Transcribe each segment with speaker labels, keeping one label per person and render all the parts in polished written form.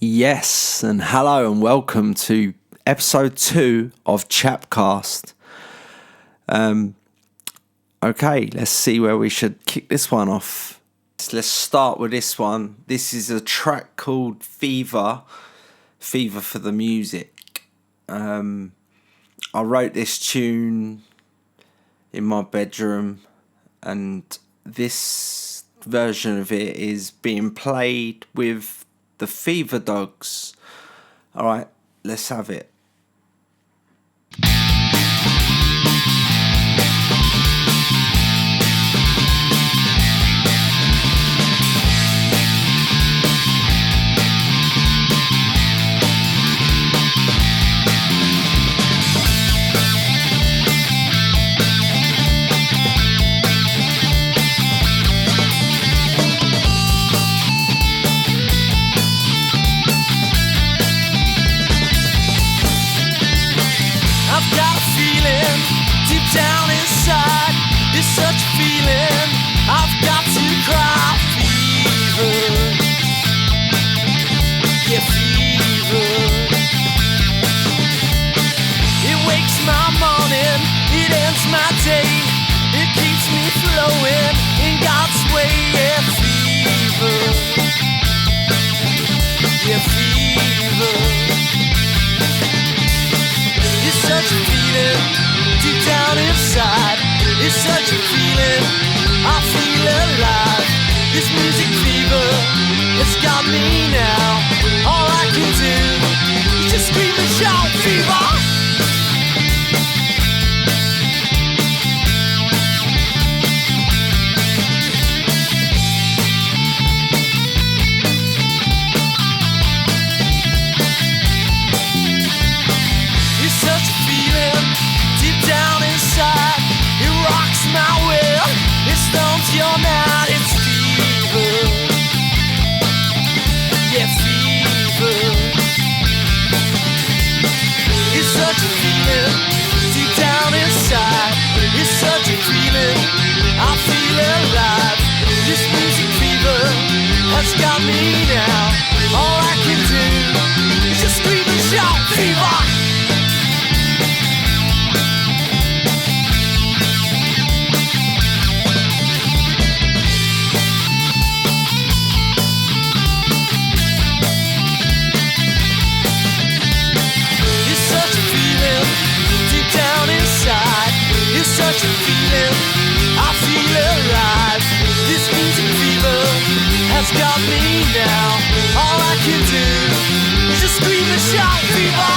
Speaker 1: Yes, and hello and welcome to episode 2 of CHAP Cast. Okay, let's see where we should kick this one off. Let's start with this one. This is a track called Fever for the Music. I wrote this tune in my bedroom, and this version of it is being played with the Fever Dogs. Alright, let's have it.
Speaker 2: Down inside, it's such a feeling. I've got to cry. Fever, yeah, fever. It wakes my morning, it ends my day. It keeps me flowing in God's way. Yeah, fever, yeah, fever. It's such a feeling. Deep down inside, it's such a feeling. I feel alive. This music fever, it's got me now. All I can do is just scream and shout, fever. It's such a feeling. Down inside, it rocks my will. It stomps your night. It's fever, yeah, fever. It's such a feeling. Deep down inside, it's such a feeling. I feel alive. This music fever has got me now. All I can do is just scream and shout, fever. It's such a feeling, I feel alive. This music fever has got me now. All I can do is just scream and shout, fever.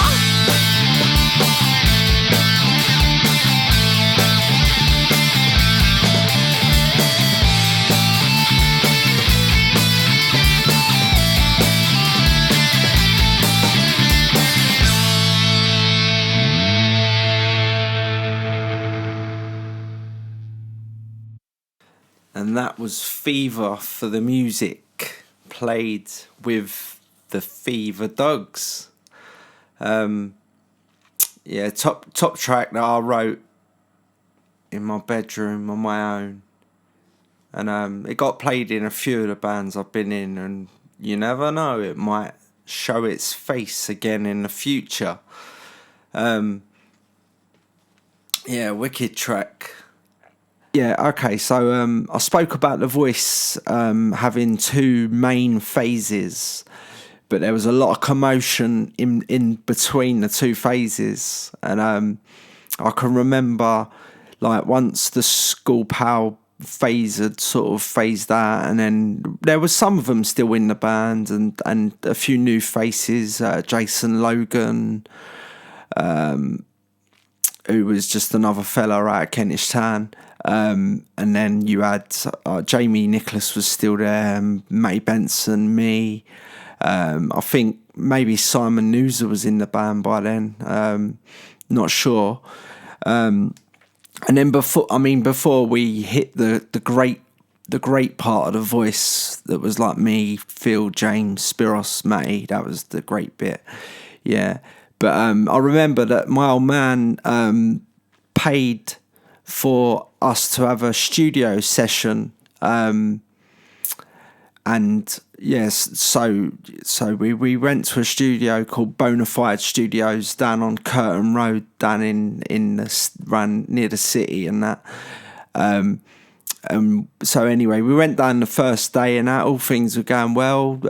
Speaker 1: And that was Fever for the Music, played with the Fever Dogs. Top track that I wrote in my bedroom on my own. And it got played in a few of the bands I've been in, and you never know, it might show its face again in the future. Wicked track. Yeah, okay, so I spoke about the voice having two main phases, but there was a lot of commotion in between the two phases. And I can remember, like, once the School Pal phase had sort of phased out, and then there was some of them still in the band, and a few new faces, Jason Logan, who was just another fella out of Kentish Town. And then you had Jamie Nicholas was still there, May Benson, me. I think maybe Simon Noosa was in the band by then. Not sure. And then before we hit the great part of the voice that was like me, Phil, James, Spiros, Matty, that was the great bit. Yeah. But I remember that my old man paid for us to have a studio session and yes, so we went to a studio called Bonafide Studios down on Curtin Road, down in the ran near the city and that. So anyway, we went down the first day and that, all things were going well.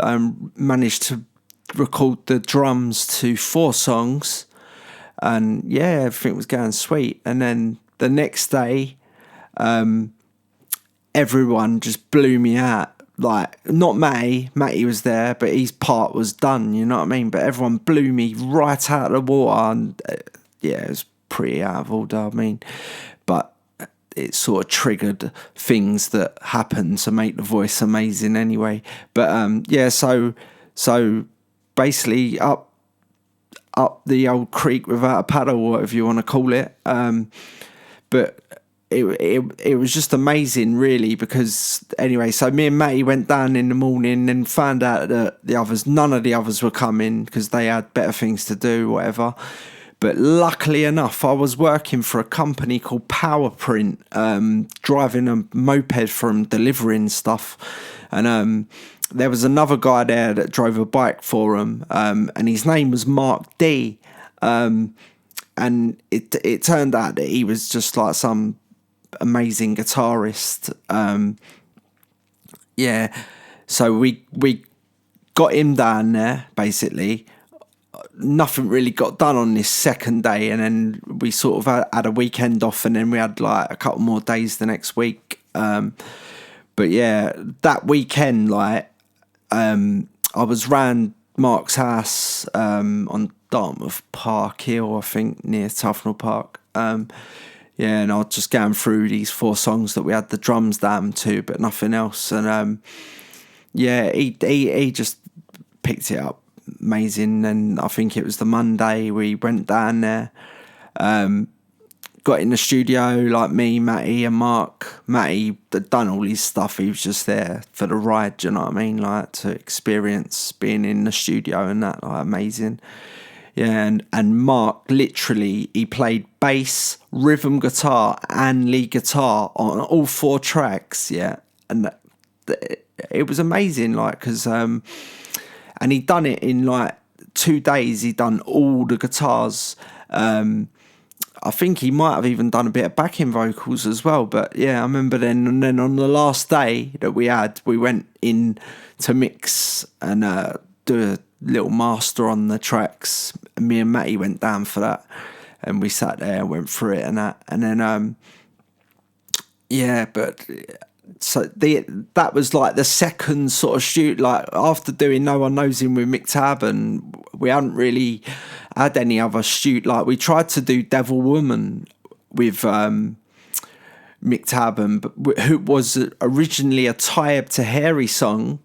Speaker 1: Managed to record the drums to 4 songs, and yeah, everything was going sweet. And then the next day, everyone just blew me out. Like, not Matty was there, but his part was done, you know what I mean? But everyone blew me right out of the water, and yeah, it was pretty out of order, I mean. But it sort of triggered things that happen to make the voice amazing anyway. But yeah, so basically up the old creek without a paddle, whatever you want to call it. But it was just amazing, really, because anyway, so me and Matty went down in the morning and found out that none of the others were coming because they had better things to do, whatever. But luckily enough, I was working for a company called Powerprint, driving a moped for them, delivering stuff. And there was another guy there that drove a bike for him, and his name was Mark D. And it turned out that he was just like some amazing guitarist. Yeah, so we got him down there, basically. Nothing really got done on this second day, and then we sort of had a weekend off, and then we had like a couple more days the next week. But yeah, that weekend, like, I was round Mark's house on Dartmouth Park Hill, I think, near Tufnell Park. Yeah, and I was just going through these 4 songs that we had the drums down to, but nothing else. And yeah, he just picked it up amazing. And I think it was the Monday we went down there, got in the studio, like me, Matty and Mark. Matty had done all his stuff, he was just there for the ride, do you know what I mean, like, to experience being in the studio and that, like, amazing. Yeah, and Mark, literally, he played bass, rhythm guitar and lead guitar on all 4 tracks, yeah. And it was amazing, like, because and he'd done it in like 2 days. He'd done all the guitars. I think he might have even done a bit of backing vocals as well. But yeah, I remember then. And then on the last day that we went in to mix and do a little master on the tracks. And me and Matty went down for that, and we sat there and went through it and that. And then yeah, but. So that was like the second sort of shoot, like after doing No One Knows Him with Mick Tabb, and we hadn't really had any other shoot. Like, we tried to do Devil Woman with Mick Tabb, who was originally a Tie Up to Hairy song,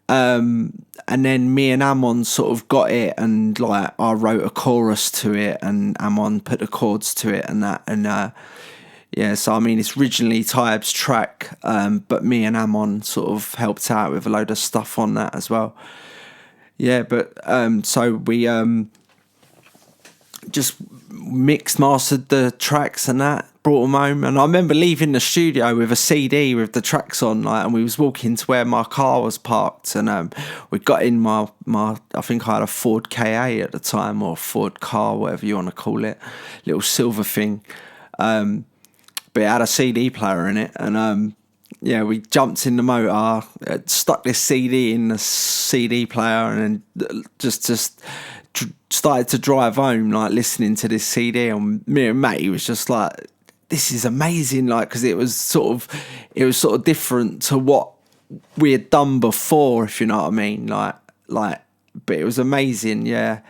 Speaker 1: and then me and Amon sort of got it, and like I wrote a chorus to it and Amon put the chords to it and that, and yeah, so I mean, it's originally Tyeb's track, but me and Amon sort of helped out with a load of stuff on that as well. Yeah, but so we just mixed, mastered the tracks and that, brought them home. And I remember leaving the studio with a CD with the tracks on, like, and we was walking to where my car was parked, and we got in my I think I had a Ford KA at the time, or Ford car, whatever you want to call it, little silver thing. But it had a CD player in it, and yeah, we jumped in the motor, stuck this CD in the CD player, and then just started to drive home, like, listening to this CD. And me and Matty was just like, this is amazing, like, because it was sort of different to what we had done before, if you know what I mean, like, but it was amazing, yeah.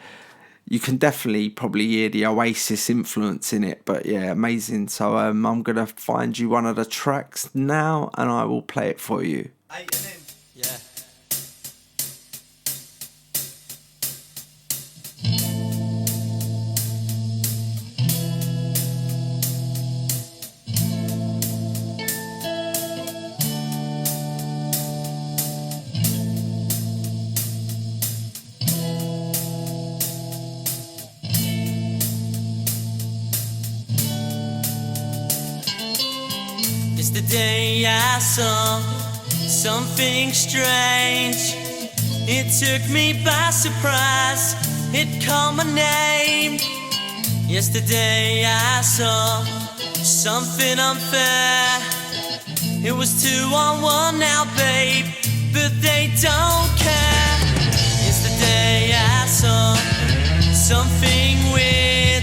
Speaker 1: You can definitely probably hear the Oasis influence in it, but yeah, amazing. So I'm going to find you one of the tracks now, and I will play it for you.
Speaker 2: Yeah. It's the day I saw something strange. It took me by surprise. It called my name. Yesterday I saw something unfair. It was 2-on-1 now, babe, but they don't care. Yesterday I saw something weird.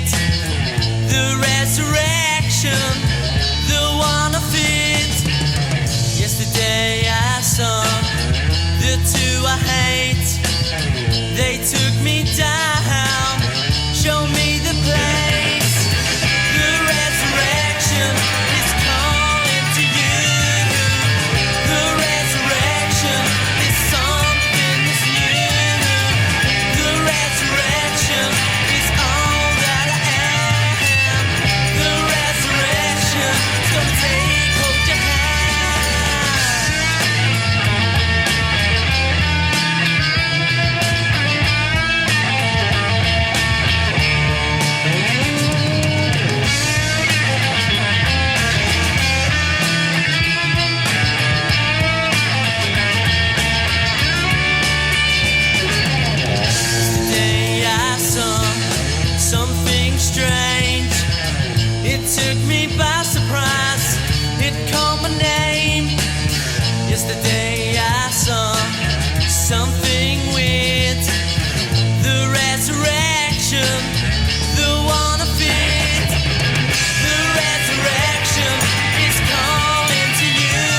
Speaker 2: The resurrection, the one of it. Yesterday I saw the two I hate. They took me down, showed me the place. The resurrection is calling to you. The resurrection is something that's new. The resurrection is all that I am. The resurrection is gonna take hold your strange. It took me by surprise. It called my name. Yesterday I saw something weird. The resurrection, the one of it. The resurrection is calling to you.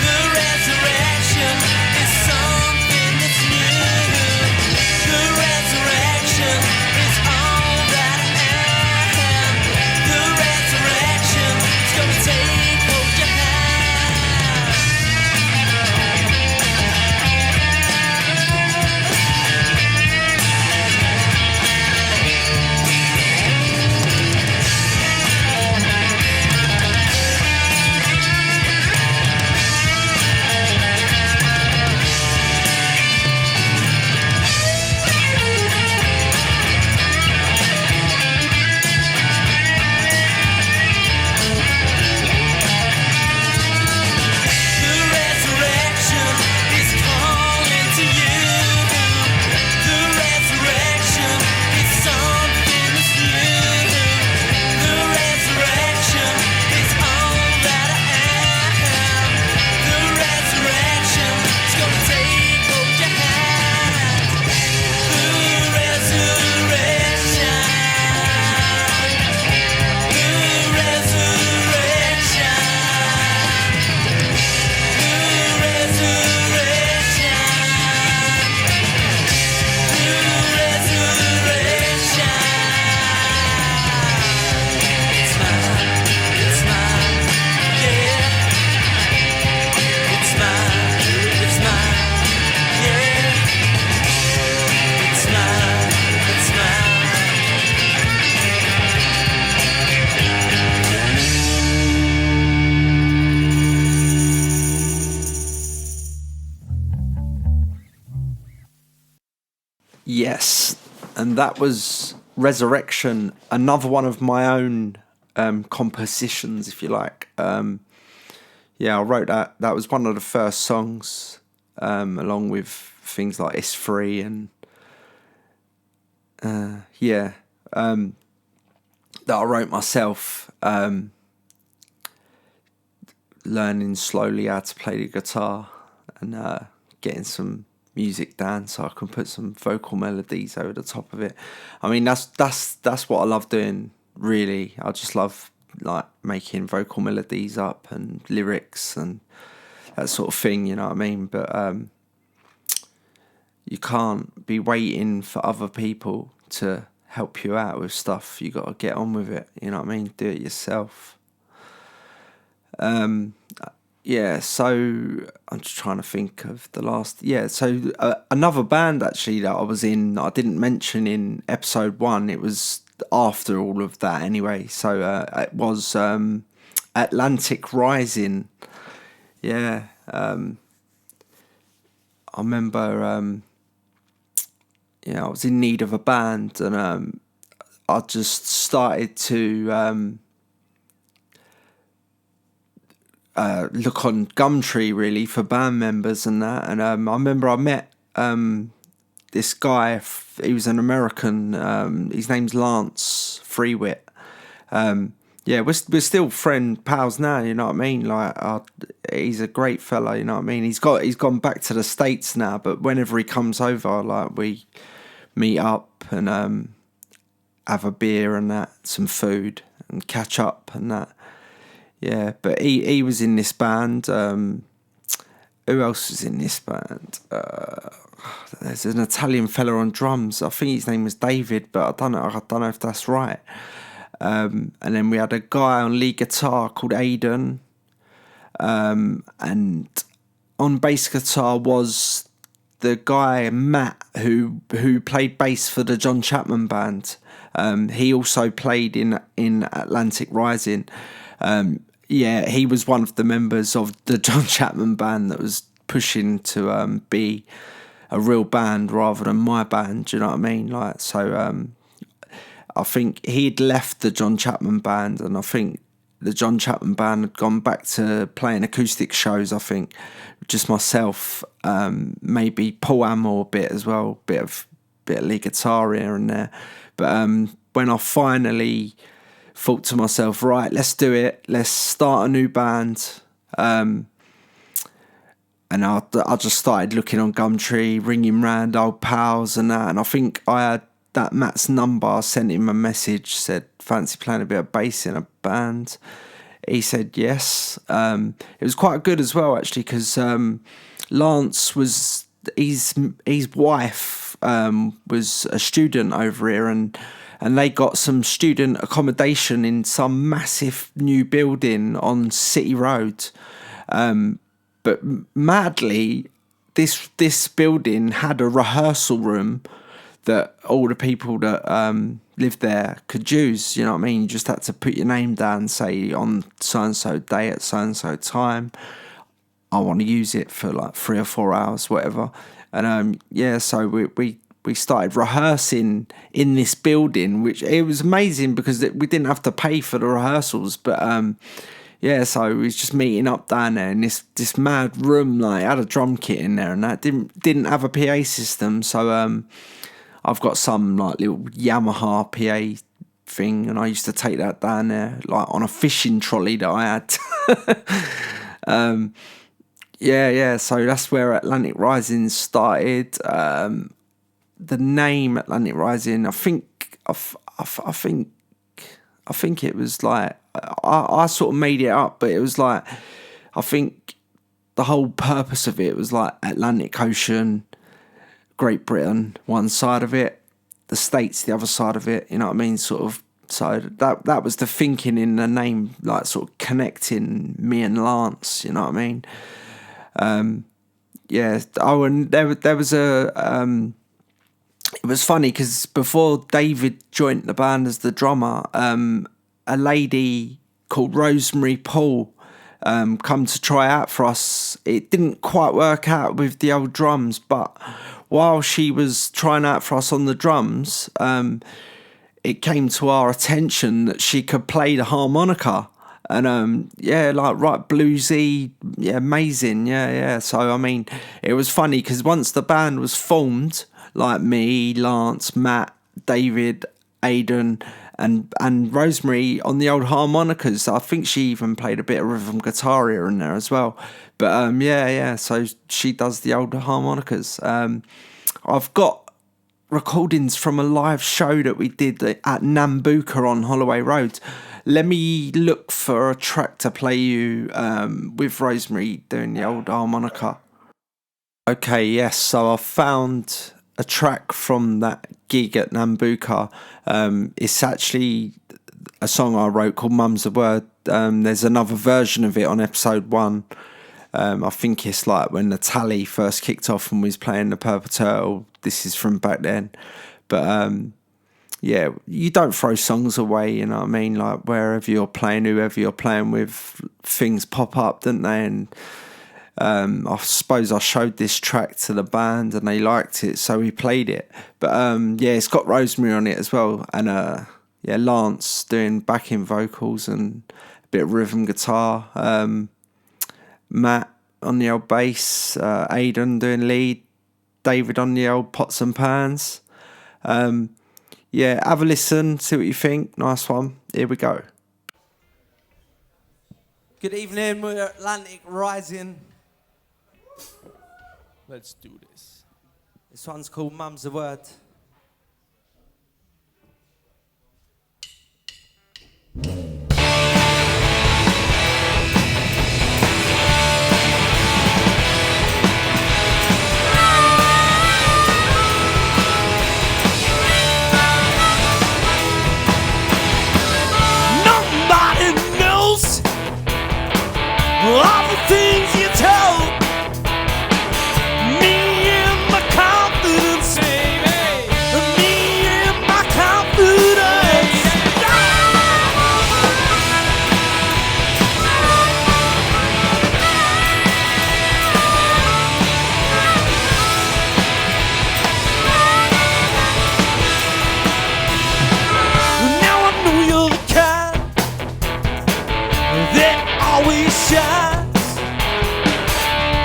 Speaker 2: The resurrection is something that's new. The resurrection is all that I am. The resurrection is gonna take hold your hand. The resurrection is calling to you. The resurrection is something that's new. The resurrection is all that I am. The resurrection is gonna take hold your hand. The resurrection. The resurrection.
Speaker 1: Yes, and that was Resurrection, another one of my own compositions, if you like. Yeah, I wrote that. That was one of the first songs, along with things like It's Free and that I wrote myself, learning slowly how to play the guitar and getting some music down so I can put some vocal melodies over the top of it. I mean, that's what I love doing, really. I just love like making vocal melodies up and lyrics and that sort of thing, you know what I mean? But you can't be waiting for other people to help you out with stuff. You got to get on with it, you know what I mean? Do it yourself. Yeah, so I'm just trying to think of the last... Yeah, so another band, actually, that I was in, I didn't mention in episode 1. It was after all of that, anyway. So it was Atlantic Rising. Yeah. I remember... I was in need of a band, and I just started to... look on Gumtree really for band members and that. And I remember I met this guy. He was an American. His name's Lance Freewit. Yeah, we're still pals now. You know what I mean? Like, he's a great fella. You know what I mean? He's gone back to the States now, but whenever he comes over, like, we meet up and have a beer and that, some food and catch up and that. Yeah, but he was in this band. Who else was in this band? There's an Italian fella on drums. I think his name was David, but I don't know if that's right. And then we had a guy on lead guitar called Aidan. And on bass guitar was the guy Matt who played bass for the John Chapman band. He also played in Atlantic Rising. Yeah, he was one of the members of the John Chapman band that was pushing to be a real band rather than my band. Do you know what I mean? Like, so I think he'd left the John Chapman band, and I think the John Chapman band had gone back to playing acoustic shows. I think just myself, maybe Paul Amor a bit as well, bit of lead guitar here and there. But when I finally thought to myself, right, let's do it, let's start a new band, and I just started looking on Gumtree, ringing round old pals and that, and I think I had that Matt's number. I sent him a message, said, fancy playing a bit of bass in a band? He said yes. It was quite good as well, actually, because Lance was, his wife was a student over here, and they got some student accommodation in some massive new building on City Road. But madly, this building had a rehearsal room that all the people that lived there could use. You know what I mean? You just had to put your name down, say on so-and-so day at so-and-so time, I want to use it for like 3 or 4 hours, whatever. And yeah, so we started rehearsing in this building, which it was amazing because we didn't have to pay for the rehearsals. But yeah, so we was just meeting up down there in this mad room. Like, had a drum kit in there and that. Didn't have a PA system, so I've got some like little Yamaha PA thing, and I used to take that down there like on a fishing trolley that I had. Yeah. So that's where Atlantic Rising started. The name Atlantic Rising, I think it was like I sort of made it up, but it was like, I think the whole purpose of it was like Atlantic Ocean, Great Britain one side of it, the States the other side of it, you know what I mean, sort of. So that was the thinking in the name, like sort of connecting me and Lance, you know what I mean. Yeah. Oh, and there was it was funny because before David joined the band as the drummer, a lady called Rosemary Paul come to try out for us. It didn't quite work out with the old drums, but while she was trying out for us on the drums, it came to our attention that she could play the harmonica. And yeah, like right bluesy, yeah, amazing, yeah. So I mean, it was funny because once the band was formed, like me, Lance, Matt, David, Aidan, and Rosemary on the old harmonicas. I think she even played a bit of rhythm guitar here and there as well. But yeah. So she does the old harmonicas. I've got recordings from a live show that we did at Nambucca on Holloway Road. Let me look for a track to play you with Rosemary doing the old harmonica. Okay, yes, so I found a track from that gig at Nambucca. It's actually a song I wrote called Mum's a Word. There's another version of it on episode 1. I think it's like when the Tally first kicked off and we was playing the Purple Turtle. This is from back then. But yeah, you don't throw songs away, you know what I mean? Like wherever you're playing, whoever you're playing with, things pop up, don't they? And I suppose I showed this track to the band and they liked it, so we played it. But yeah, it's got Rosemary on it as well, and Lance doing backing vocals and a bit of rhythm guitar. Matt on the old bass, Aidan doing lead, David on the old pots and pans. Yeah, have a listen, see what you think. Nice one. Here we go.
Speaker 2: Good evening, we're Atlantic Rising. Let's do this. This one's called Mum's the Word. Nobody knows all the things you told me and my confidence, baby. Me and my confidence. Now I know you're the kind that always shines,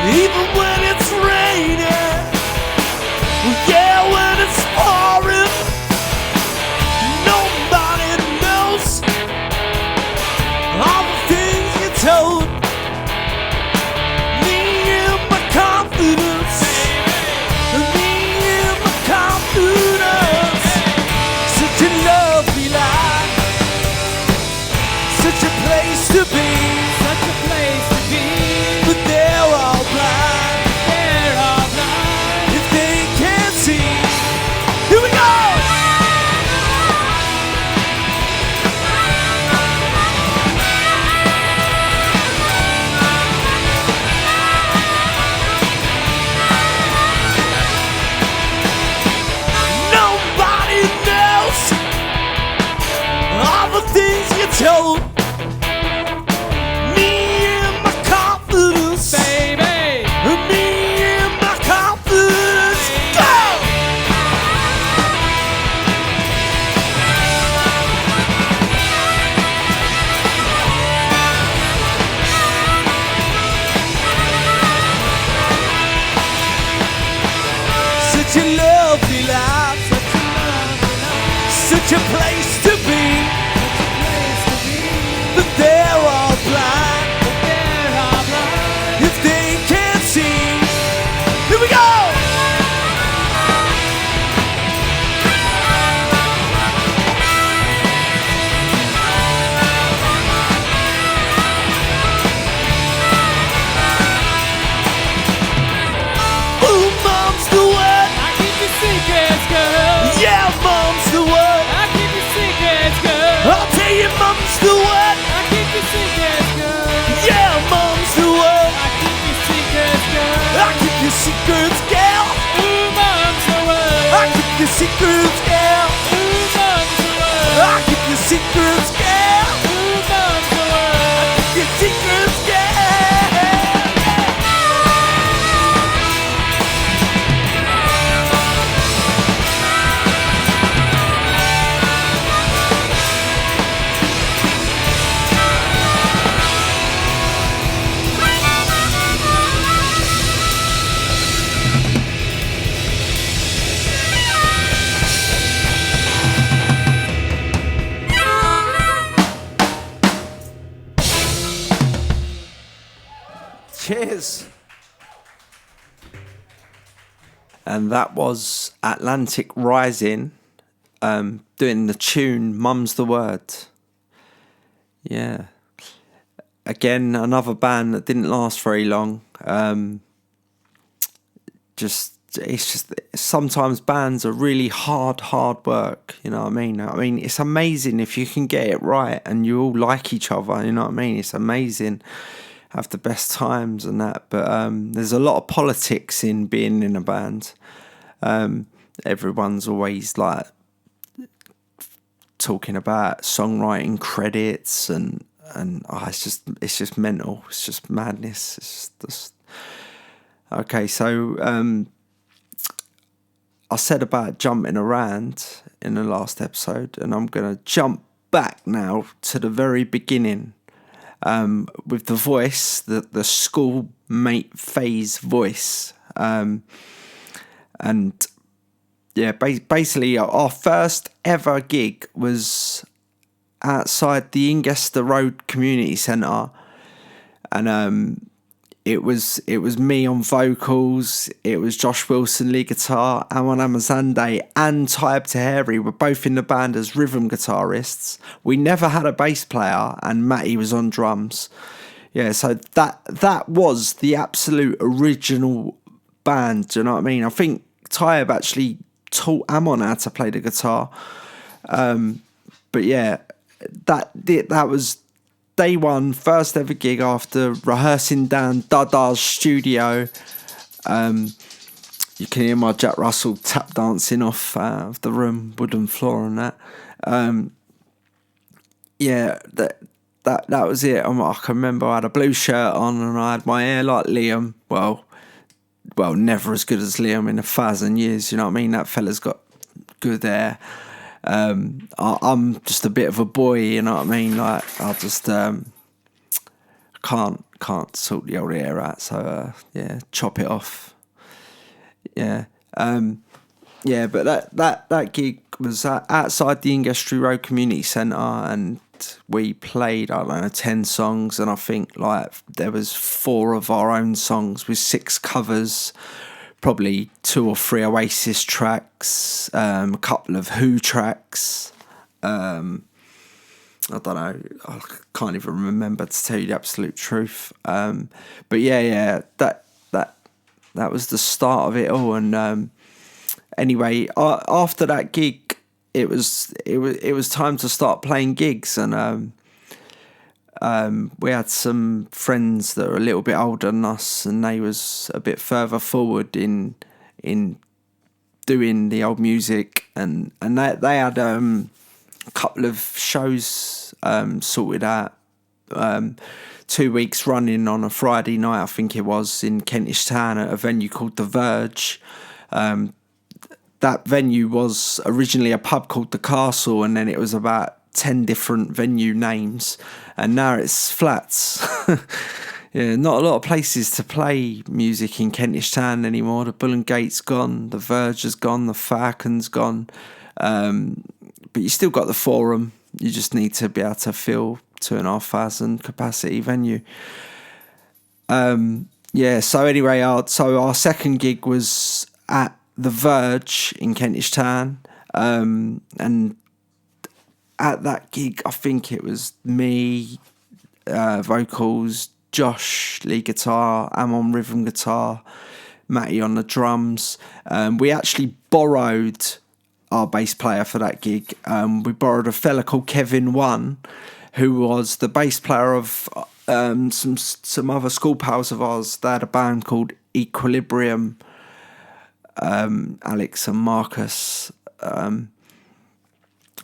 Speaker 2: even when it's raining. Yeah, when it's pouring. Nobody knows all the things you told me and my confidence. Me and my confidence. Such a lovely life, such a place to be, such a place to be. But they're all blind, if they can't see. Here we go! Nobody knows all the things you told me and my confidence, baby. Me and my confidence. Go! Such a lovely life, such a place to be. But they're all blind, if they can't see. Here we go! Ooh, Mom's the word.
Speaker 3: I keep your secrets, girl.
Speaker 2: Yeah, Mom's the word.
Speaker 3: I keep your secrets, girl.
Speaker 2: I'll tell you, Mom's the word.
Speaker 3: I keep your secrets, girl.
Speaker 2: Yeah, Mom's the word.
Speaker 3: I keep your secrets, girl.
Speaker 2: I keep your secrets, gal.
Speaker 3: Ooh, Mom's the word.
Speaker 2: I keep your secrets, gal.
Speaker 3: Ooh, Mom's the word.
Speaker 2: I keep your secrets, gal.
Speaker 3: Ooh, Mom's the word.
Speaker 2: Your secrets, gal. Cheers.
Speaker 1: And that was Atlantic Rising, doing the tune Mum's the Word. Yeah. Again, another band that didn't last very long. It's just sometimes bands are really hard work, you know what I mean? I mean, it's amazing if you can get it right and you all like each other, you know what I mean? It's amazing. Have the best times and that, but there's a lot of politics in being in a band. Everyone's always like talking about songwriting credits and it's just mental. It's just madness. It's just okay. So I said about jumping around in the last episode, and I'm gonna jump back now to the very beginning. with the voice, the schoolmate phase voice. And yeah, basically our first ever gig was outside the Ingester Road Community Centre, and it was me on vocals, it was Josh Wilson lead guitar, Amon Amazande and Taib Taheri were both in the band as rhythm guitarists. We never had a bass player, and Matty was on drums. Yeah, so that was the absolute original band, do you know what I mean? I think Taib actually taught Amon how to play the guitar. But yeah, that was day one, first ever gig after rehearsing down Dada's studio. You can hear my Jack Russell tap dancing off of the room, wooden floor and that. Yeah, that was it. I can remember I had a blue shirt on and I had my hair like Liam. Well, never as good as Liam in 1,000 years, you know what I mean? That fella's got good hair. I'm just a bit of a boy, you know what I mean? Like, I just can't sort the old hair out, so yeah, chop it off. Yeah, but that gig was outside the Ingestry Road Community Centre, and we played, I don't know, 10 songs, and I think like there was 4 of our own songs with 6 covers, probably 2 or 3 Oasis tracks, a couple of Who tracks. I don't know, I can't even remember, to tell you the absolute truth. But yeah, that was the start of it all. And anyway, after that gig, it was time to start playing gigs, and we had some friends that were a little bit older than us, and they was a bit further forward in doing the old music, and they had a couple of shows sorted out, 2 weeks running on a Friday night, I think it was, in Kentish Town at a venue called The Verge. That venue was originally a pub called The Castle, and then it was about 10 different venue names, and now it's flats. Yeah, not a lot of places to play music in Kentish Town anymore. The Bull and Gate's gone, The Verge has gone, The Falcon's gone, but you still got the Forum. You just need to be able to fill 2,500 capacity venue. Yeah, so anyway, our second gig was at The Verge in Kentish Town, and at that gig, I think it was me, vocals, Josh, lead guitar, Amon rhythm guitar, Matty on the drums. We actually borrowed our bass player for that gig. We borrowed a fella called Kevin One, who was the bass player of some other school pals of ours. They had a band called Equilibrium, Alex and Marcus.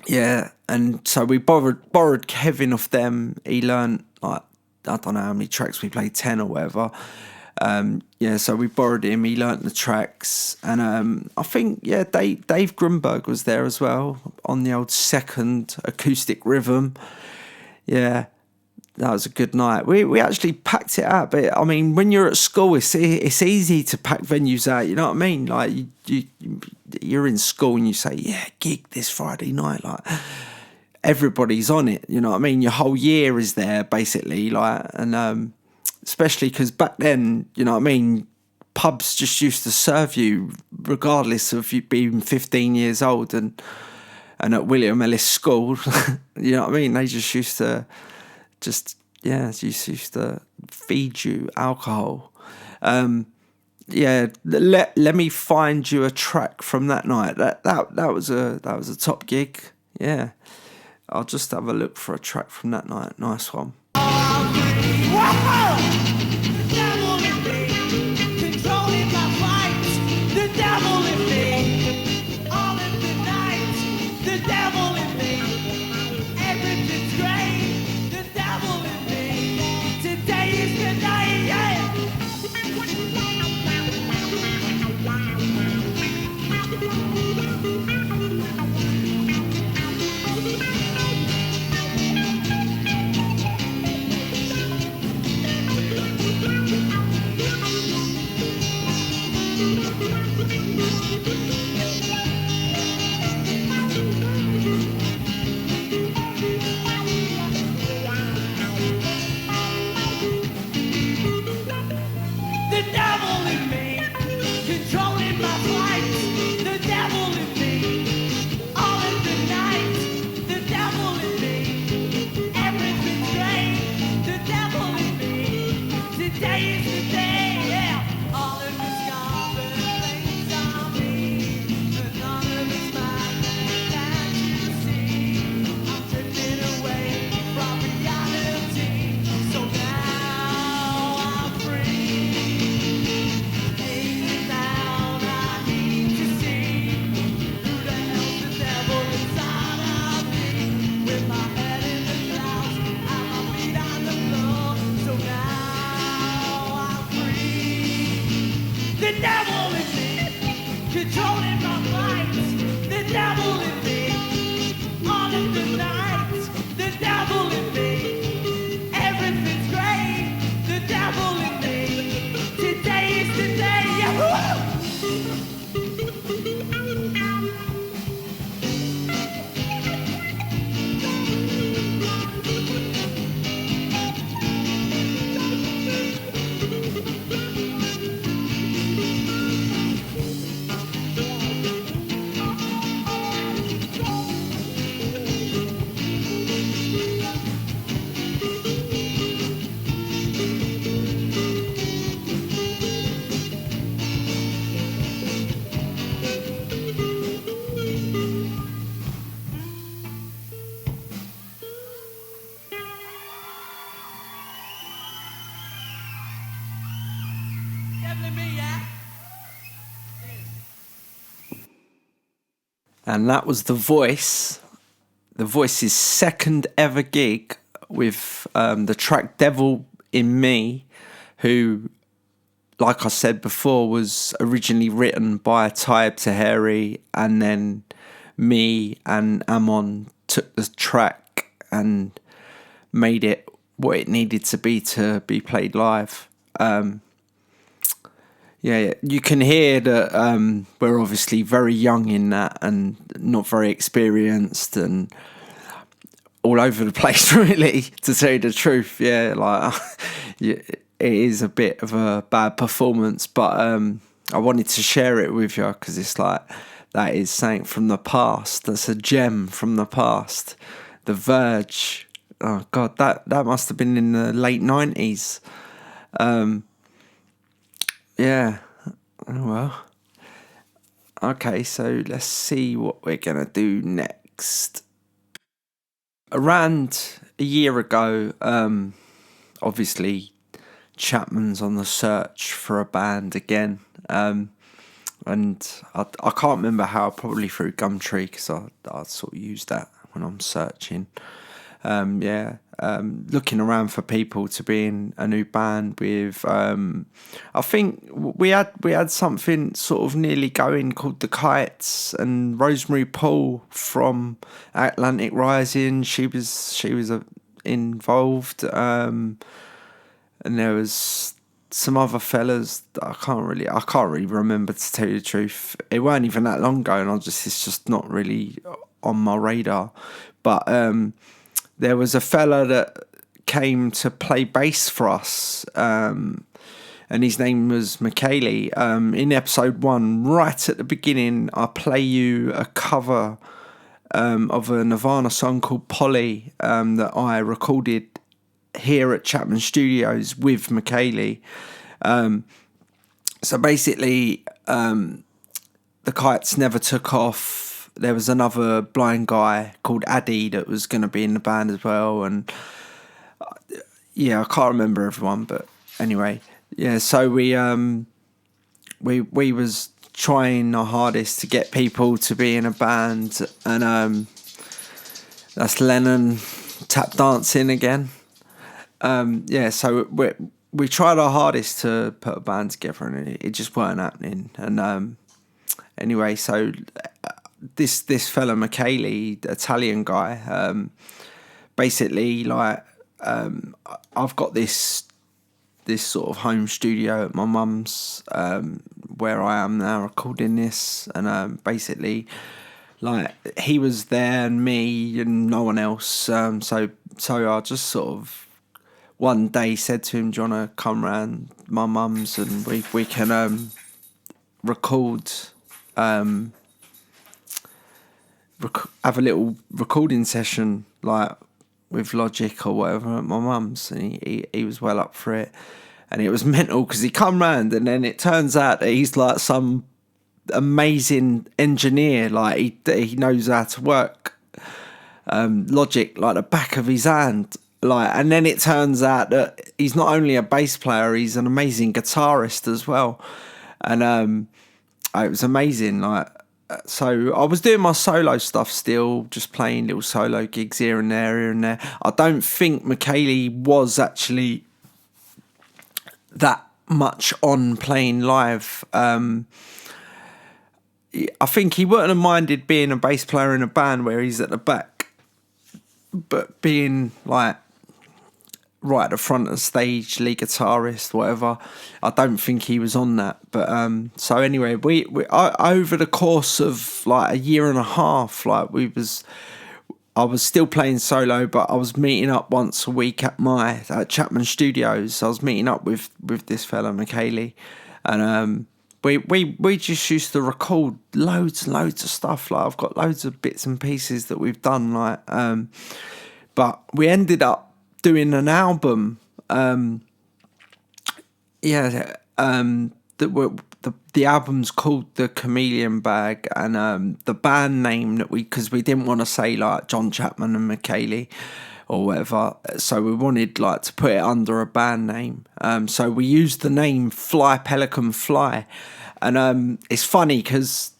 Speaker 1: Yeah, and so we borrowed Kevin off them. He learned, like, I don't know how many tracks we played, 10 or whatever. Yeah, so we borrowed him. He learnt the tracks, and I think Dave Grunberg was there as well on the old second acoustic rhythm. Yeah, that was a good night. We actually packed it out, but I mean, when you're at school, it's easy to pack venues out. You know what I mean? Like you're in school and you say, yeah, gig this Friday night. Like everybody's on it. You know what I mean? Your whole year is there basically. Like, and especially because back then, you know what I mean, pubs just used to serve you regardless of you being 15 years old and at William Ellis School. You know what I mean? They just used to used to feed you alcohol. Yeah, let me find you a track from that night. That was a top gig. Yeah, I'll just have a look for a track from that night. Nice one.
Speaker 2: The devil in me, controlling my flight. The devil in me, all in the night. The devil in me, everything's great. The devil in me, today is the day. Yeah, all of this confidence on me, and none of it's mine. Can't you see? I'm drifting away from reality. So now I'm free. Deep down, I need to see who the hell's the devil inside of me. With my head in the clouds and my feet on the floor. So now I'm free. The devil in me, controlling my mind. The devil in me, all in the night. The devil in me, everything's great. The devil in me, today is the day. Yahoo! Definitely me, yeah.
Speaker 1: And that was The Voice. The Voice's second ever gig with the track Devil in Me, who, like I said before, was originally written by Taib Taheri, and then me and Amon took the track and made it what it needed to be played live. Yeah, you can hear that we're obviously very young in that and not very experienced and all over the place, really, to tell you the truth. Yeah, like yeah, it is a bit of a bad performance, but I wanted to share it with you because it's like that is something from the past. That's a gem from the past. The Verge. Oh God, that must have been in the late 90s. Yeah, oh well. Okay, so let's see what we're going to do next. Around a year ago, obviously, Chapman's on the search for a band again. And I can't remember how, probably through Gumtree, because I sort of use that when I'm searching. Looking around for people to be in a new band with. I think we had something sort of nearly going called The Kites, and Rosemary Paul from Atlantic Rising. She was involved, and there was some other fellas that I can't really remember, to tell you the truth. It weren't even that long ago, and it's just not really on my radar. But there was a fella that came to play bass for us, and his name was Michaeli. In episode 1, right at the beginning, I play you a cover of a Nirvana song called Polly that I recorded here at Chapman Studios with Michaeli. So basically, the Kites never took off. There was another blind guy called Addy that was going to be in the band as well, and yeah, I can't remember everyone, but anyway, yeah. So we was trying our hardest to get people to be in a band, and that's Lennon tap dancing again. So we tried our hardest to put a band together, and it just weren't happening. And anyway, so this fella Michaeli, the Italian guy, basically like I've got this sort of home studio at my mum's, where I am now recording this, and basically, like, he was there and me and no one else. So I just sort of one day said to him, "Do you want to come round my mum's and we can record, have a little recording session, like with Logic or whatever at my mum's?" And he was well up for it. And it was mental because he come round and then it turns out that he's like some amazing engineer. Like he knows how to work Logic like the back of his hand. Like, and then it turns out that he's not only a bass player, he's an amazing guitarist as well. And it was amazing. Like, so I was doing my solo stuff still, just playing little solo gigs here and there. I don't think Michaeli was actually that much on playing live. I think he wouldn't have minded being a bass player in a band where he's at the back, but being like right at the front of the stage, lead guitarist, whatever, I don't think he was on that. But so anyway, we over the course of like a year and a half, like I was still playing solo, but I was meeting up once a week at Chapman Studios. I was meeting up with this fella, Michaeli, and we just used to record loads and loads of stuff. Like, I've got loads of bits and pieces that we've done, like, but we ended up doing an album. The album's called The Chameleon Bag, and the band name that because we didn't want to say like John Chapman and Michaeli or whatever, so we wanted like to put it under a band name. So we used the name Fly Pelican Fly, and it's funny because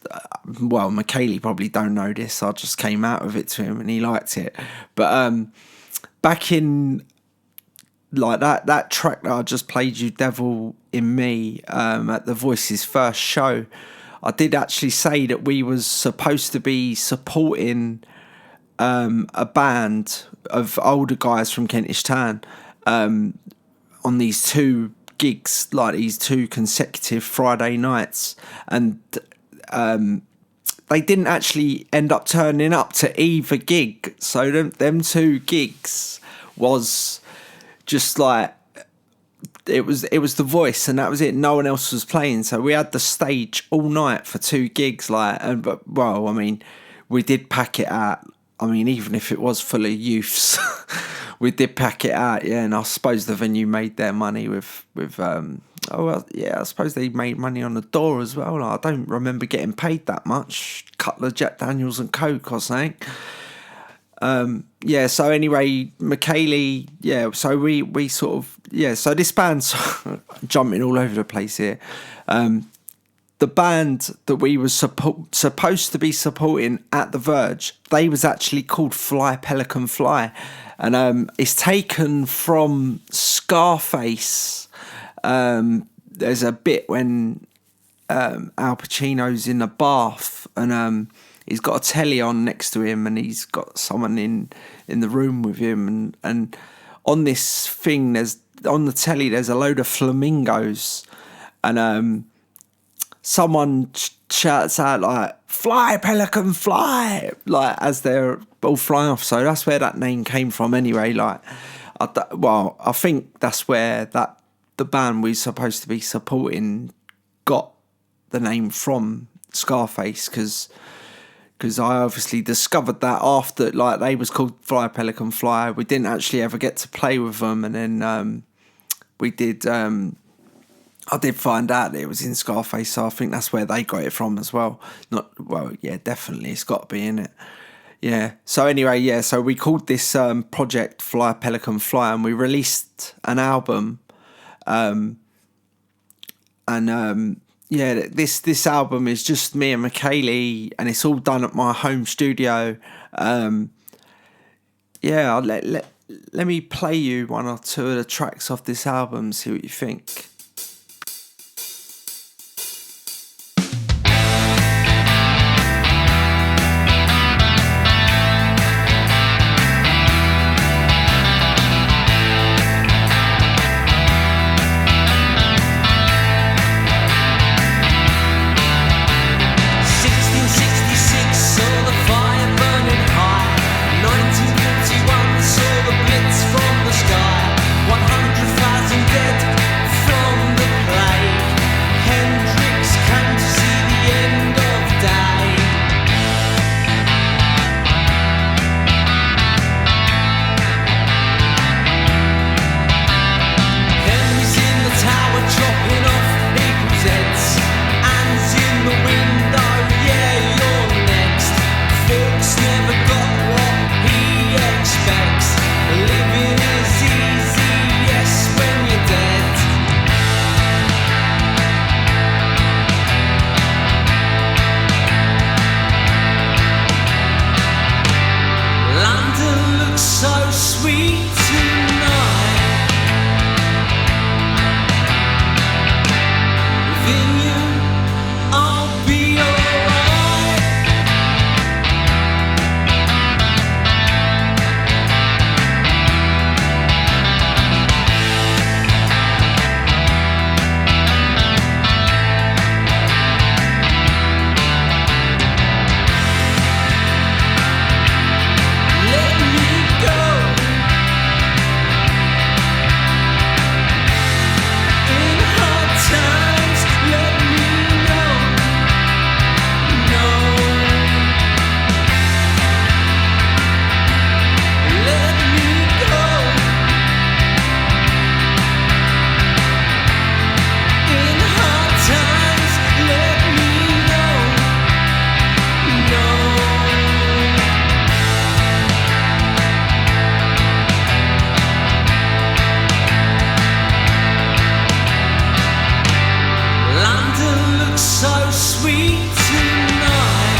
Speaker 1: Michaeli probably don't know this. I just came out of it to him and he liked it, but back in like that track that I just played you, Devil in Me, at the Voices first show, I did actually say that we was supposed to be supporting a band of older guys from Kentish Town on these two gigs, like these two consecutive Friday nights, and they didn't actually end up turning up to either gig. So them two gigs was just like, it was the Voice and that was it. No one else was playing, so we had the stage all night for two gigs. Like, we did pack it out. I mean, even if it was full of youths, we did pack it out. Yeah, and I suppose the venue made their money with. I suppose they made money on the door as well. Like, I don't remember getting paid that much. Couple of Jack Daniels and Coke or something. So anyway, Michaeli, so we sort of, so this band's jumping all over the place here. The band that we were supposed to be supporting at the Verge, they was actually called Fly Pelican Fly, and it's taken from Scarface. There's a bit when Al Pacino's in the bath and he's got a telly on next to him and he's got someone in the room with him, and on this thing, on the telly there's a load of flamingos, and someone shouts out like, "Fly Pelican Fly," like as they're all flying off. So that's where that name came from anyway. Like, I think that's where the band we're supposed to be supporting got the name from, Scarface, because I obviously discovered that after, like, they was called Fly Pelican Fly. We didn't actually ever get to play with them, and then we did. I did find out that it was in Scarface, so I think that's where they got it from as well. Definitely, it's got to be in it. Yeah. So anyway, so we called this project Fly Pelican Fly, and we released an album. This album is just me and Michaeli, and it's all done at my home studio. Let me play you one or two of the tracks off this album, see what you think.
Speaker 2: me tonight.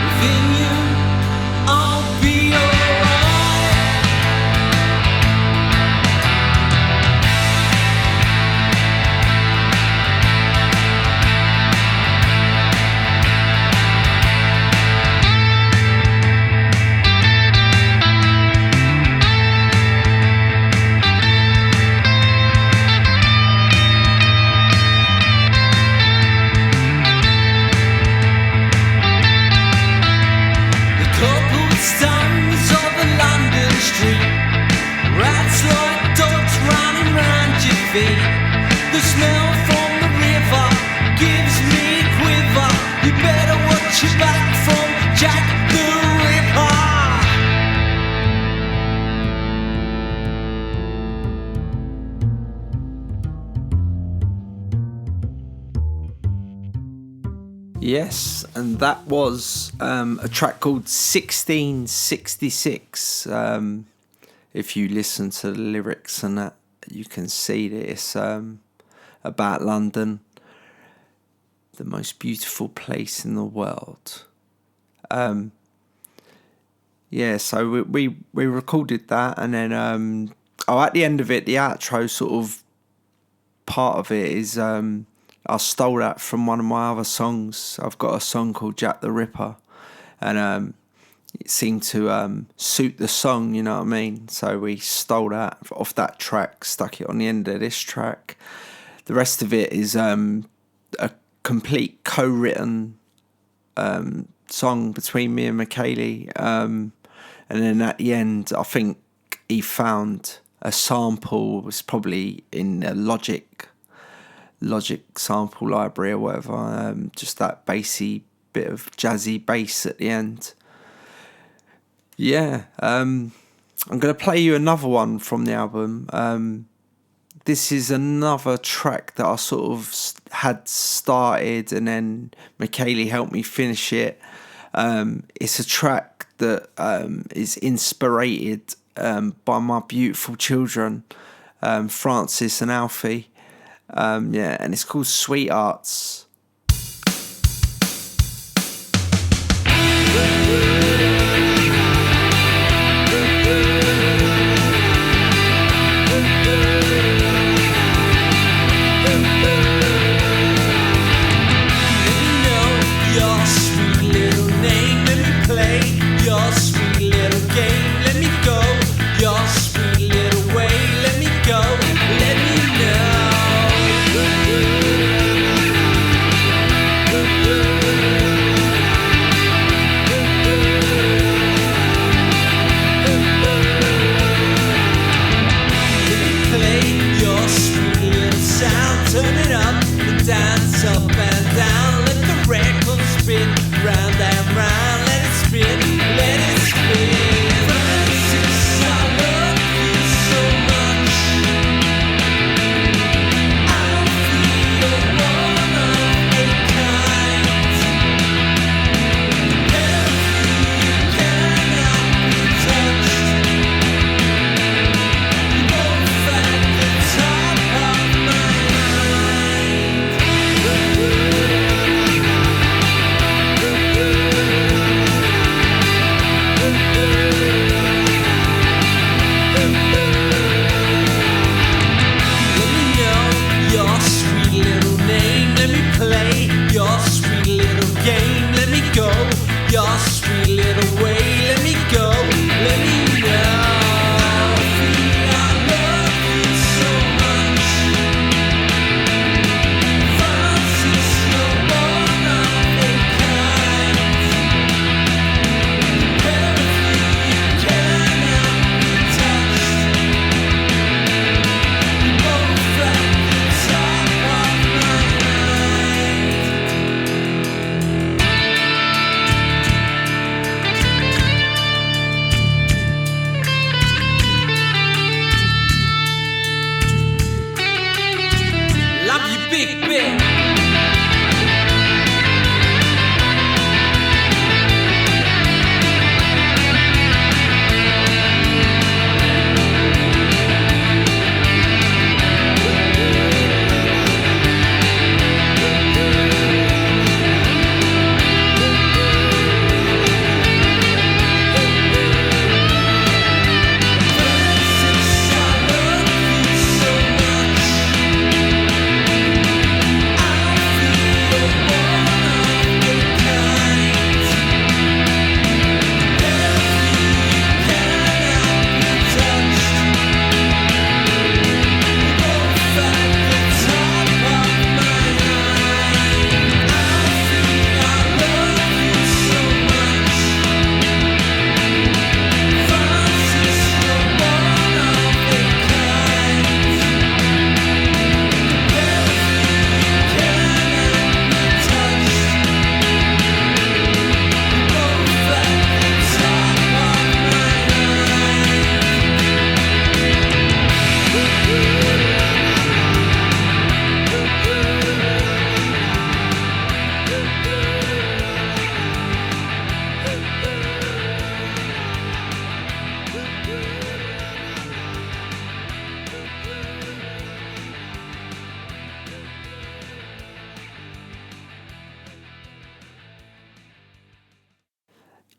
Speaker 2: Within you, I'll be alright. Stones of a London street, rats like dogs running round your feet. The smell from the river gives me a quiver. You better watch your back from Jack the Ripper.
Speaker 1: Yes, and that was a track called 1666. If you listen to the lyrics and that, you can see that it's about London, the most beautiful place in the world. So we recorded that, and then at the end of it, the outro sort of part of it is I stole that from one of my other songs. I've got a song called Jack the Ripper, and it seemed to suit the song, you know what I mean? So we stole that off that track, stuck it on the end of this track. The rest of it is a complete co-written song between me and Michaeli. And then at the end, I think he found a sample, it was probably in a Logic sample library or whatever, just that bassy bit of jazzy bass at the end. I'm going to play you another one from the album. This is another track that I sort of had started, and then Michaeli helped me finish it. It's a track that is inspired by my beautiful children, Francis and Alfie. And it's called Sweethearts.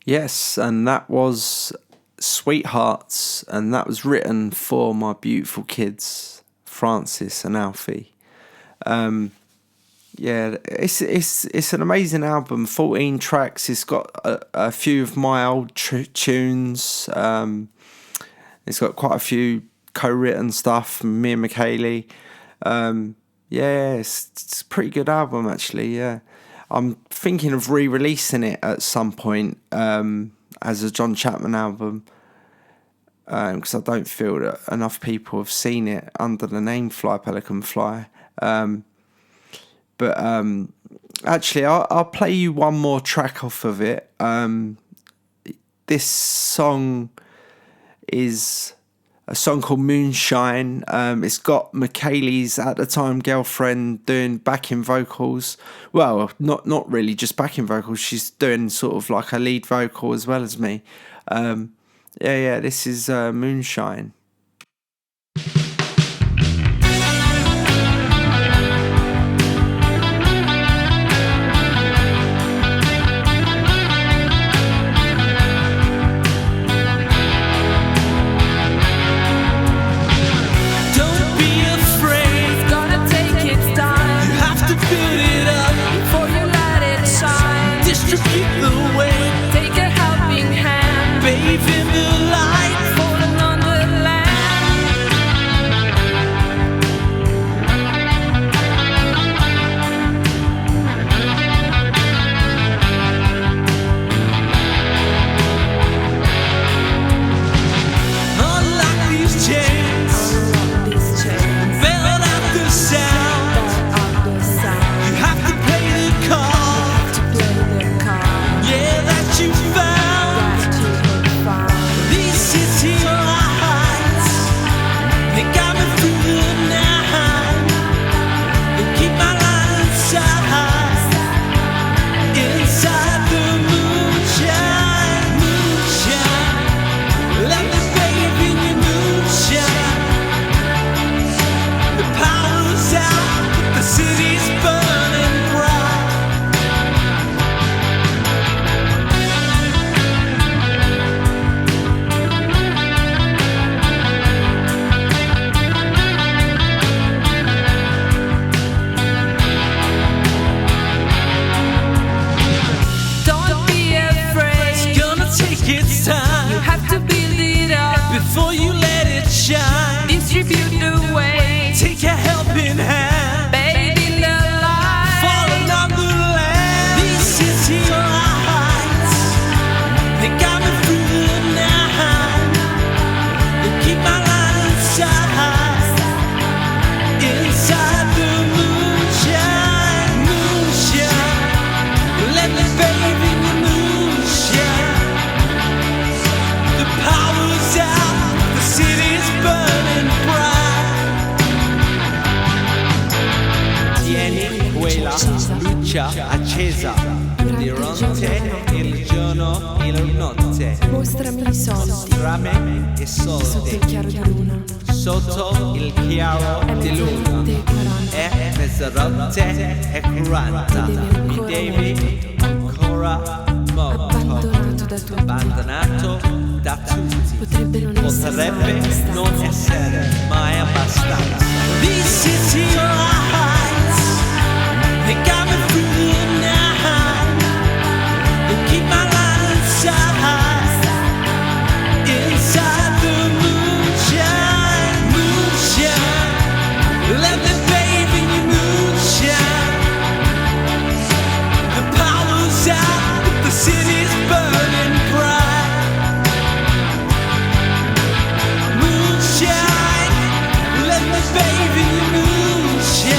Speaker 1: Yes, and that was Sweethearts, and that was written for my beautiful kids, Francis and Alfie. Yeah, it's an amazing album. 14 tracks. It's got a few of my old tunes. It's got quite a few co-written stuff from me and Michaeli. Yeah, it's a pretty good album actually. Yeah, I'm thinking of re-releasing it at some point as a John Chapman album because I don't feel that enough people have seen it under the name Fly Pelican Fly. But actually, I'll play you one more track off of it. This song is a song called Moonshine. It's got Michaeli's at the time girlfriend doing backing vocals. Well, not really just backing vocals. She's doing sort of like a lead vocal as well as me. Yeah. This is Moonshine.
Speaker 2: Accesa durante il giorno e la notte.
Speaker 4: Mostrami i soldi
Speaker 2: Rame e
Speaker 4: sotto
Speaker 2: soldi
Speaker 4: il chiaro di luna.
Speaker 2: sotto il chiaro di luna. È mezzanotte e 40. Mi devi ancora molto. Abbandonato da tutti.
Speaker 4: Potrebbe
Speaker 2: Non essere mai abbastanza. These city lights, they got me through the night. They keep my light inside the moonshine, moonshine. Let me bathe in your moonshine. The power's out, the city's burning bright. Moonshine, let me bathe in your moonshine.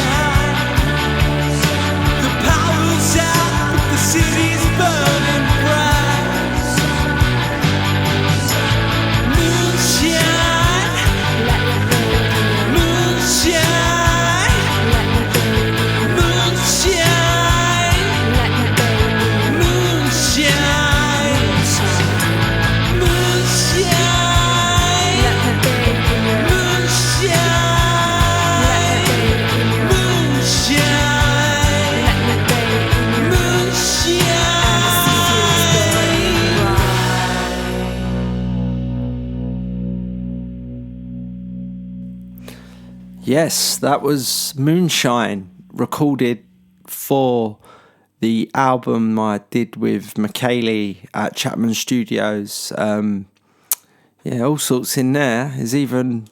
Speaker 1: Yes, that was Moonshine, recorded for the album I did with Michaeli at Chapman Studios. Yeah, all sorts in there. There's even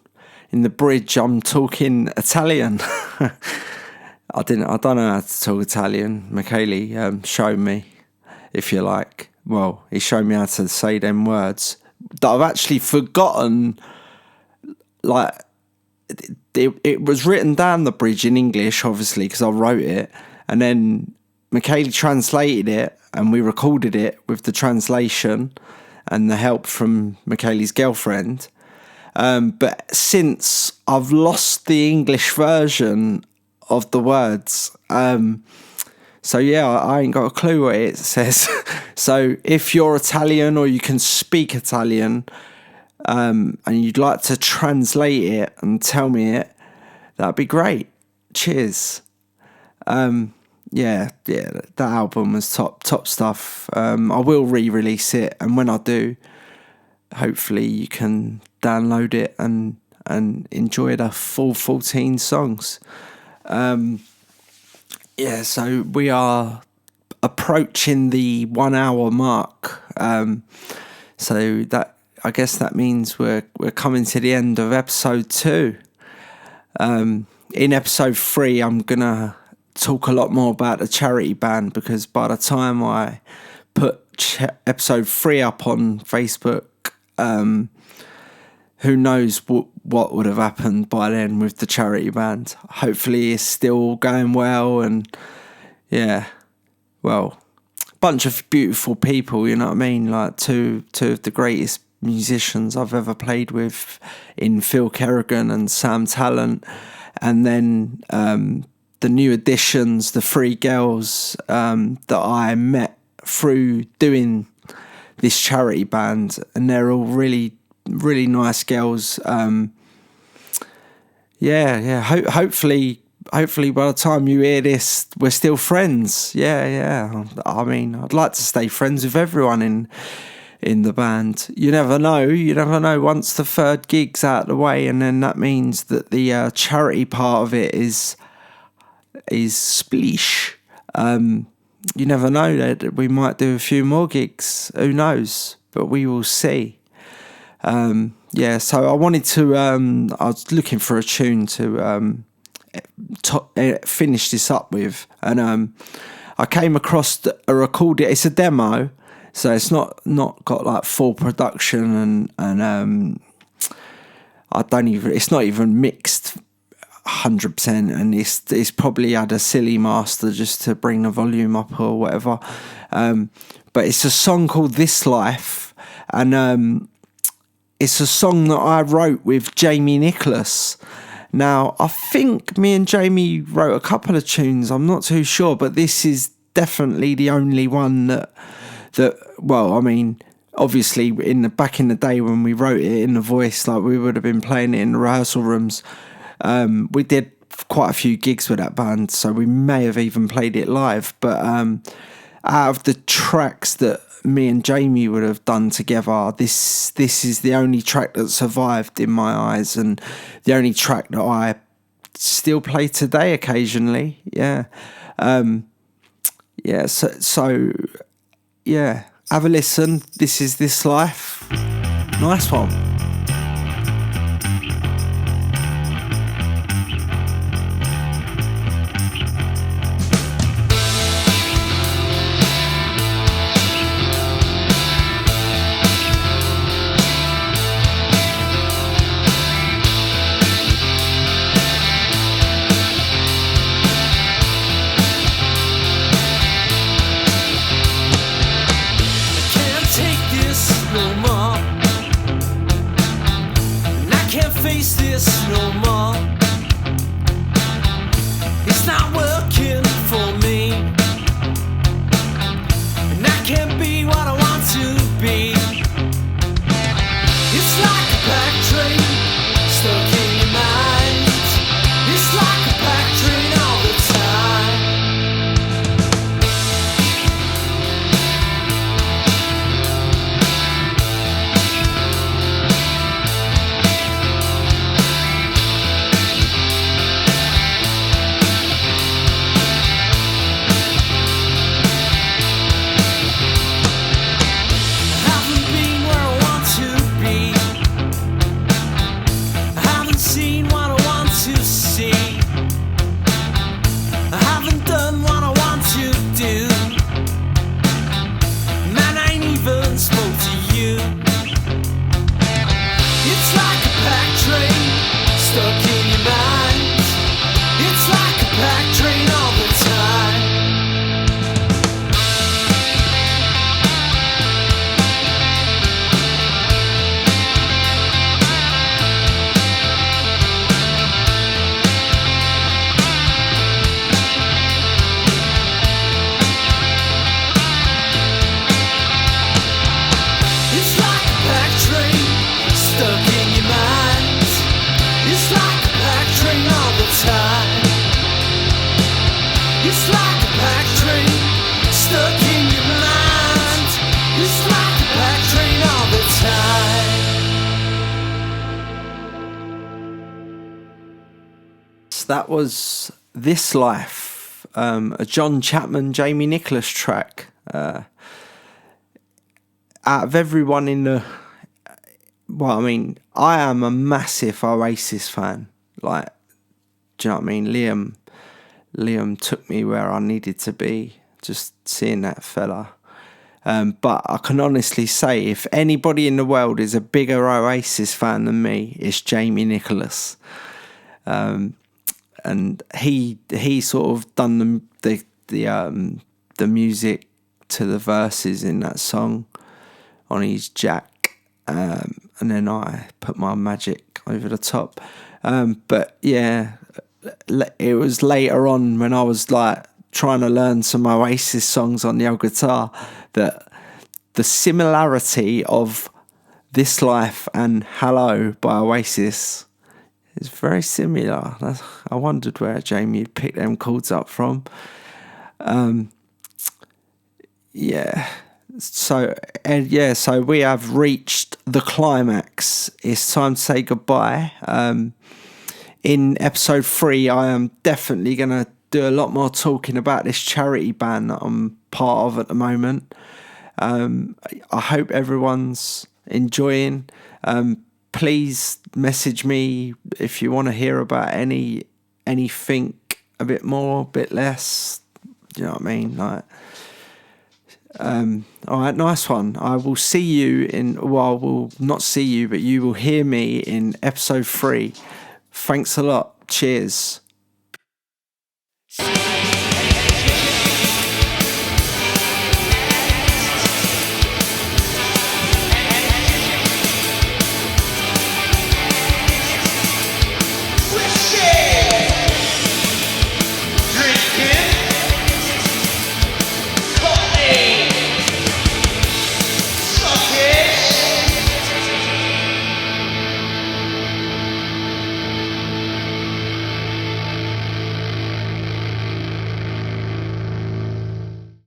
Speaker 1: in the bridge I'm talking Italian. I don't know how to talk Italian. Michaeli showed me, if you like. Well, he showed me how to say them words that I've actually forgotten. Like, it was written down the bridge in English, obviously, because I wrote it. And then Michaeli translated it, and we recorded it with the translation and the help from Michaeli's girlfriend. But since I've lost the English version of the words, so yeah, I ain't got a clue what it says. So if you're Italian or you can speak Italian, and you'd like to translate it and tell me it, that'd be great. Cheers. Yeah, that album was top stuff. I will re-release it, and when I do, hopefully you can download it and enjoy the full 14 songs. Yeah, so we are approaching the 1 hour mark. So that, I guess that means we're coming to the end of episode 2. In episode 3, I'm gonna talk a lot more about the charity band, because by the time I put episode 3 up on Facebook, who knows what would have happened by then with the charity band. Hopefully it's still going well, and yeah, well, bunch of beautiful people, you know what I mean? Like two of the greatest musicians I've ever played with in Phil Kerrigan and Sam Talent, and then the new additions, the 3 girls that I met through doing this charity band, and they're all really nice girls. Hopefully by the time you hear this, we're still friends. Yeah. I mean, I'd like to stay friends with everyone in the band. You never know once the 3rd gig's out of the way, and then that means that the charity part of it is spleesh. You never know, that we might do a few more gigs, who knows, but we will see. So I wanted to I was looking for a tune to finish this up with, and I came across a recording. It's a demo, so it's not got like full production, and it's not even mixed 100%, and it's probably had a silly master just to bring the volume up or whatever, but it's a song called This Life, and it's a song that I wrote with Jamie Nicholas. Now, I think me and Jamie wrote a couple of tunes, I'm not too sure, but this is definitely the only one that well, I mean, obviously back in the day when we wrote it in the voice, like we would have been playing it in the rehearsal rooms. We did quite a few gigs with that band, so we may have even played it live, but out of the tracks that me and Jamie would have done together, this is the only track that survived in my eyes, and the only track that I still play today occasionally. So have a listen. This is This Life. Nice one.
Speaker 2: Can't take this no more. It's like a pack train stuck in your mind. It's like a pack train all the time.
Speaker 1: So that was This Life, a John Chapman, Jamie Nicholas track. Out of everyone in the... Well, I mean, I am a massive Oasis fan. Like, do you know what I mean? Liam took me where I needed to be, just seeing that fella. But I can honestly say, if anybody in the world is a bigger Oasis fan than me, it's Jamie Nicholas. And he sort of done the music to the verses in that song on his jack, and then I put my magic over the top. But yeah, it was later on when I was like trying to learn some Oasis songs on the old guitar that the similarity of This Life and Hello by Oasis is very similar. I wondered where Jamie picked them chords up from. So we have reached the climax. It's time to say goodbye. In episode 3, I am definitely going to do a lot more talking about this charity band that I'm part of at the moment. I hope everyone's enjoying. Please message me if you want to hear about anything a bit more, a bit less. Do you know what I mean? Like, all right, nice one. I will see you I will not see you, but you will hear me in episode 3. Thanks a lot. Cheers.